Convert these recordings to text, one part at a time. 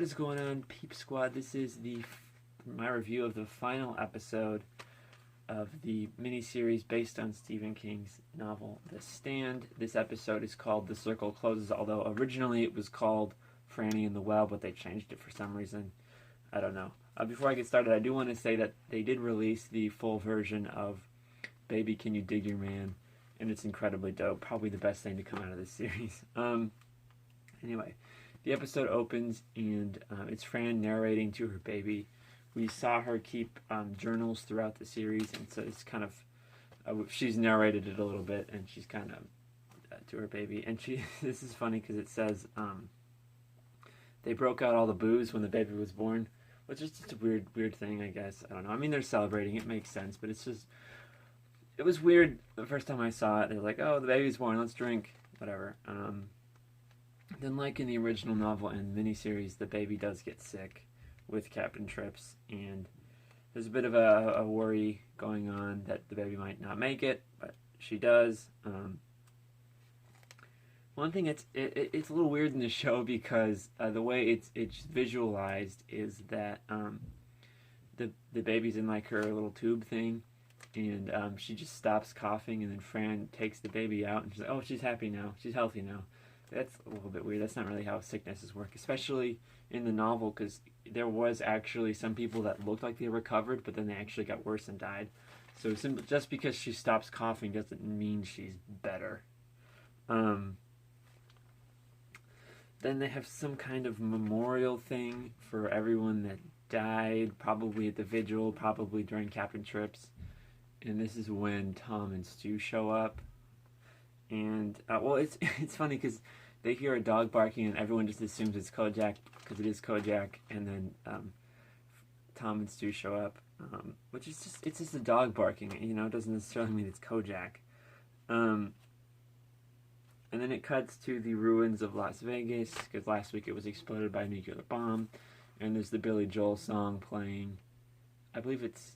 What is going on, Peep Squad? This is my review of the final episode of the miniseries based on Stephen King's novel The Stand. This episode is called The Circle Closes, although originally it was called Franny and the Well, but they changed it for some reason. I don't know. Before I get started, I do want to say that they did release the full version of Baby Can You Dig Your Man, and it's incredibly dope. Probably the best thing to come out of this series. Anyway, the episode opens and it's Fran narrating to her baby. We saw her keep journals throughout the series, and so it's kind of she's narrated it a little bit, and she's kind of to her baby. And this is funny because it says they broke out all the booze when the baby was born, which is just a weird thing, I guess. I don't know. I mean, they're celebrating; it makes sense, but it was weird the first time I saw it. They're like, "Oh, the baby's born. Let's drink, whatever." Then, like in the original novel and miniseries, the baby does get sick with Captain Trips, and there's a bit of a worry going on that the baby might not make it, but she does. One thing it's a little weird in the show because the way it's visualized is that the baby's in like her little tube thing, and she just stops coughing, and then Fran takes the baby out, and she's like, "Oh, she's happy now. She's healthy now." That's a little bit weird. That's not really how sicknesses work, especially in the novel, because there was actually some people that looked like they recovered, but then they actually got worse and died. So just because she stops coughing doesn't mean she's better. Then they have some kind of memorial thing for everyone that died, probably at the vigil, probably during Captain Trips. And this is when Tom and Stu show up. And, well, it's funny because they hear a dog barking and everyone just assumes it's Kojak because it is Kojak. And then Tom and Stu show up, which is it's just a dog barking. You know, it doesn't necessarily mean it's Kojak. And then it cuts to the ruins of Las Vegas because last week it was exploded by a nuclear bomb. And there's the Billy Joel song playing. I believe it's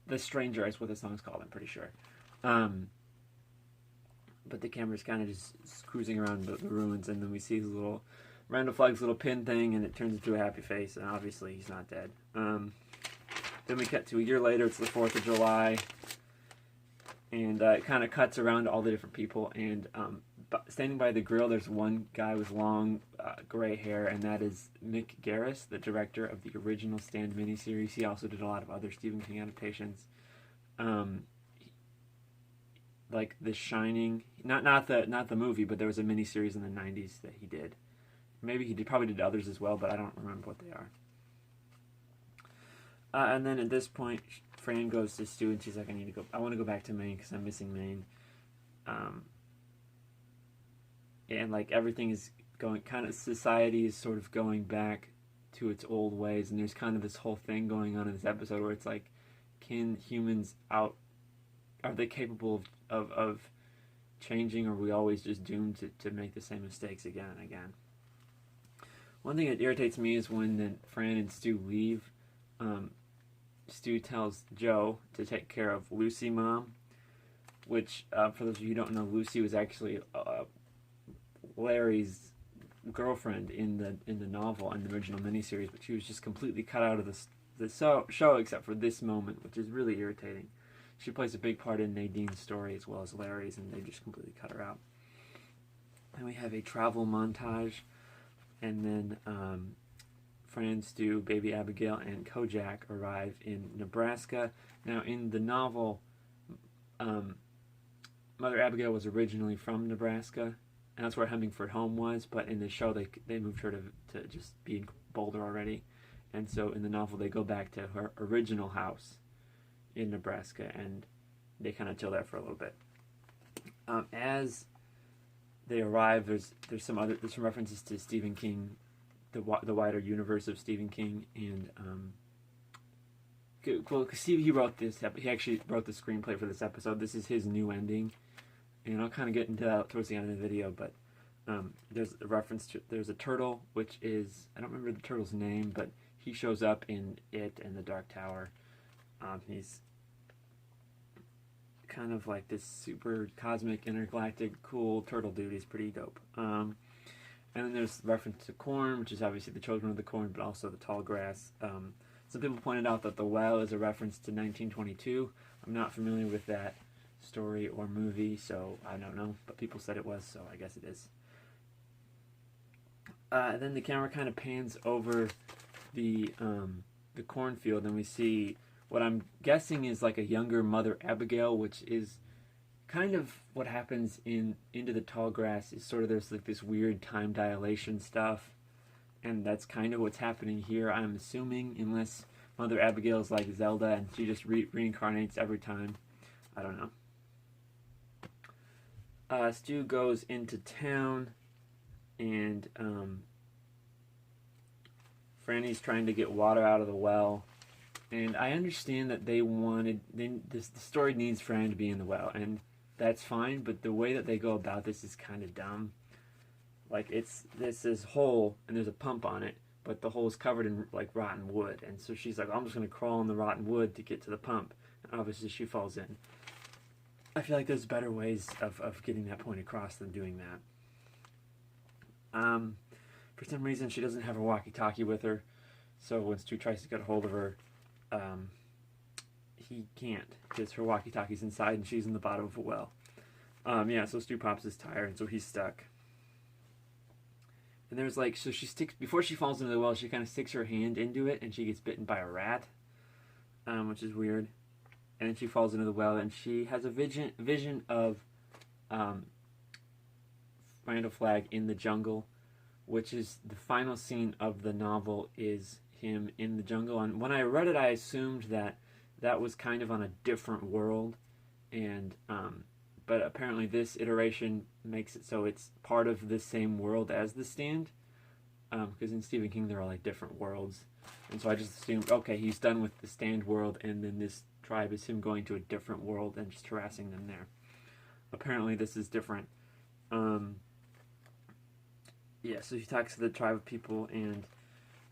The Stranger is what the song's called, I'm pretty sure. But the camera's kind of just cruising around the ruins, and then we see his little Randall Flagg's little pin thing, and it turns into a happy face, and obviously he's not dead. Then we cut to a year later. It's the 4th of July, and it kind of cuts around all the different people, and standing by the grill, there's one guy with long gray hair, and that is Mick Garris, the director of the original Stand miniseries. He also did a lot of other Stephen King adaptations. Like The Shining, not the movie, but there was a miniseries in the 90s that he did. Maybe he probably did others as well, but I don't remember what they are. And then at this point, Fran goes to Stu, and she's like, I want to go back to Maine because I'm missing Maine. And like everything is going, kind of society is sort of going back to its old ways, and there's kind of this whole thing going on in this episode where it's like, can humans are they capable of changing, or are we always just doomed to make the same mistakes again and again? One thing that irritates me is when Fran and Stu leave, Stu tells Joe to take care of Lucy Mom, which, for those of you who don't know, Lucy was actually Larry's girlfriend in the novel and the original miniseries, but she was just completely cut out of the show except for this moment, which is really irritating. She plays a big part in Nadine's story as well as Larry's, and they just completely cut her out. And we have a travel montage, and then Fran, Stu, Baby Abigail, and Kojak arrive in Nebraska. Now, in the novel, Mother Abigail was originally from Nebraska, and that's where Hemingford Home was, but in the show they moved her to just be in Boulder already. And so in the novel they go back to her original house in Nebraska, and they kind of chill there for a little bit. As they arrive, there's some references to Stephen King, the wider universe of Stephen King, and well, because he wrote this. He actually wrote the screenplay for this episode. This is his new ending, and I'll kind of get into that towards the end of the video. But there's a reference to there's a turtle, which is I don't remember the turtle's name, but he shows up in It and the Dark Tower. He's kind of like this super cosmic, intergalactic, cool turtle dude. He's pretty dope. And then there's reference to corn, which is obviously the children of the corn, but also the tall grass. Some people pointed out that the well is a reference to 1922. I'm not familiar with that story or movie, so I don't know. But people said it was, so I guess it is. Then the camera kind of pans over the cornfield, and we see what I'm guessing is like a younger Mother Abigail, which is kind of what happens in Into the Tall Grass. Is sort of there's like this weird time dilation stuff, and that's kind of what's happening here, I'm assuming, unless Mother Abigail is like Zelda and she just reincarnates every time. I don't know. Stu goes into town, and Franny's trying to get water out of the well. And I understand that the story needs Fran to be in the well, and that's fine, but the way that they go about this is kind of dumb. Like, this is hole, and there's a pump on it, but the hole is covered in, like, rotten wood. And so she's like, I'm just going to crawl in the rotten wood to get to the pump. And obviously she falls in. I feel like there's better ways of getting that point across than doing that. For some reason, she doesn't have her walkie-talkie with her, so when Stu tries to get a hold of her, he can't, because her walkie-talkie's inside and she's in the bottom of a well. So Stu pops his tire, and so he's stuck. And there's like, so she sticks, before she falls into the well, she kind of sticks her hand into it, and she gets bitten by a rat, which is weird. And then she falls into the well, and she has a vision of Randall Flagg in the jungle, which is the final scene of the novel, is him in the jungle. And when I read it, I assumed that was kind of on a different world, and but apparently this iteration makes it so it's part of the same world as The Stand, because in Stephen King there are like different worlds, and so I just assumed, okay, he's done with the Stand world, and then this tribe is him going to a different world and just harassing them there. Apparently this is different. So he talks to the tribe of people, and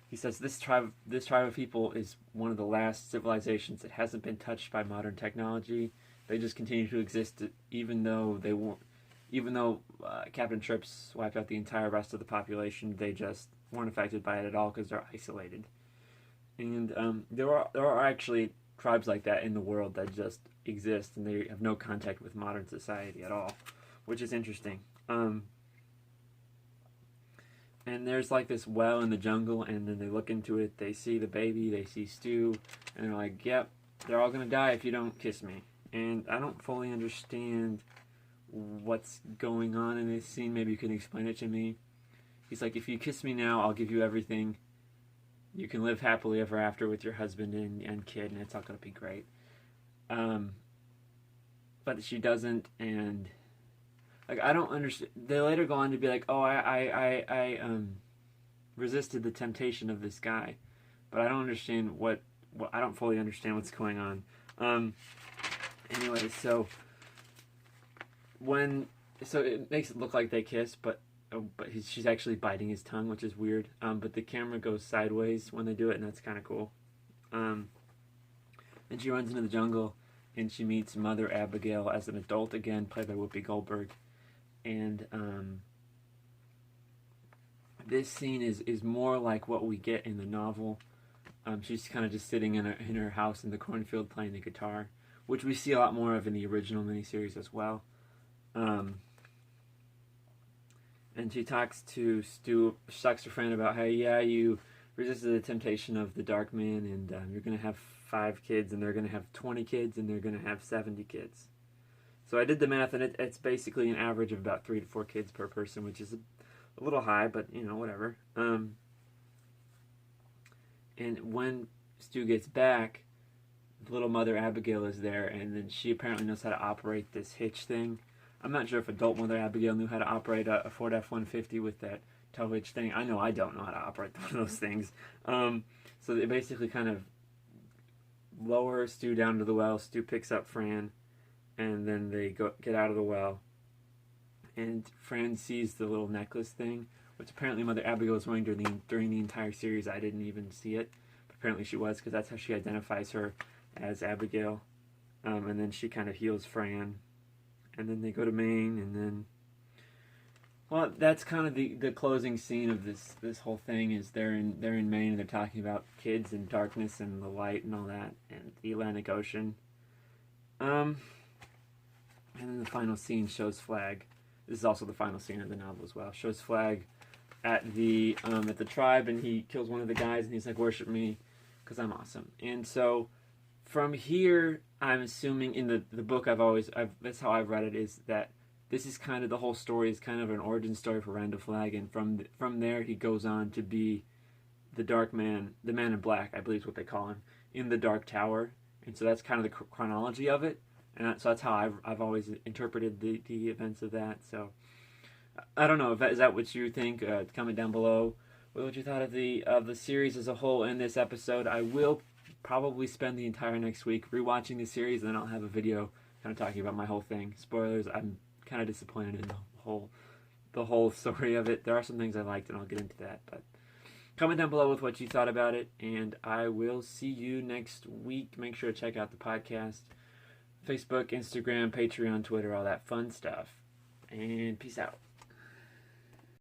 he says this tribe of people is one of the last civilizations that hasn't been touched by modern technology. They just continue to exist, even though Captain Trips wiped out the entire rest of the population. They just weren't affected by it at all because they're isolated. And there are actually tribes like that in the world that just exist, and they have no contact with modern society at all, which is interesting. And there's like this well in the jungle, and then they look into it, they see the baby, they see Stu, and they're like, yep, they're all gonna die if you don't kiss me. And I don't fully understand what's going on in this scene. Maybe you can explain it to me. He's like, if you kiss me now, I'll give you everything. You can live happily ever after with your husband and kid, and it's all gonna be great. But she doesn't, and like, I don't understand. They later go on to be like, oh, I resisted the temptation of this guy, but I don't understand I don't fully understand what's going on. Anyway, so it makes it look like they kiss, but she's actually biting his tongue, which is weird. But the camera goes sideways when they do it, and that's kind of cool. And she runs into the jungle, and she meets Mother Abigail as an adult again, played by Whoopi Goldberg. And this scene is more like what we get in the novel. She's kind of just sitting in her house in the cornfield playing the guitar, which we see a lot more of in the original miniseries as well. And she talks to Stu, she talks to Fran about how, yeah, you resisted the temptation of the Dark Man, and you're going to have 5 kids, and they're going to have 20 kids, and they're going to have 70 kids. So I did the math, and it's basically an average of about 3 to 4 kids per person, which is a little high, but, whatever. And when Stu gets back, the little Mother Abigail is there, and then she apparently knows how to operate this hitch thing. I'm not sure if adult Mother Abigail knew how to operate a Ford F-150 with that tow hitch thing. I know I don't know how to operate one of those things. So they basically kind of lower Stu down to the well. Stu picks up Fran, and then they get out of the well. And Fran sees the little necklace thing, which apparently Mother Abigail was wearing during the entire series. I didn't even see it, but apparently she was, because that's how she identifies her, as Abigail. And then she kind of heals Fran. And then they go to Maine, and then Well, that's kind of the closing scene of this whole thing. Is they're in Maine and they're talking about kids and darkness and the light and all that and the Atlantic Ocean. And then the final scene shows Flag. This is also the final scene of the novel as well. Shows Flag at the tribe, and he kills one of the guys, and he's like, "Worship me, because I'm awesome." And so, from here, I'm assuming in the book that's how I've read it, is that this is kind of the whole story is kind of an origin story for Randall Flagg, and from there he goes on to be the Dark Man, the Man in Black, I believe is what they call him, in the Dark Tower, and so that's kind of the chronology of it, and so that's how I've always interpreted the events of that. So I don't know, is that what you think? Comment down below what you thought of the series as a whole in this episode. I will probably spend the entire next week rewatching the series, and then I'll have a video kind of talking about my whole thing. Spoilers, I'm kind of disappointed in the whole story of it. There are some things I liked, and I'll get into that. But comment down below with what you thought about it, and I will see you next week. Make sure to check out the podcast, Facebook, Instagram, Patreon, Twitter, all that fun stuff. And peace out.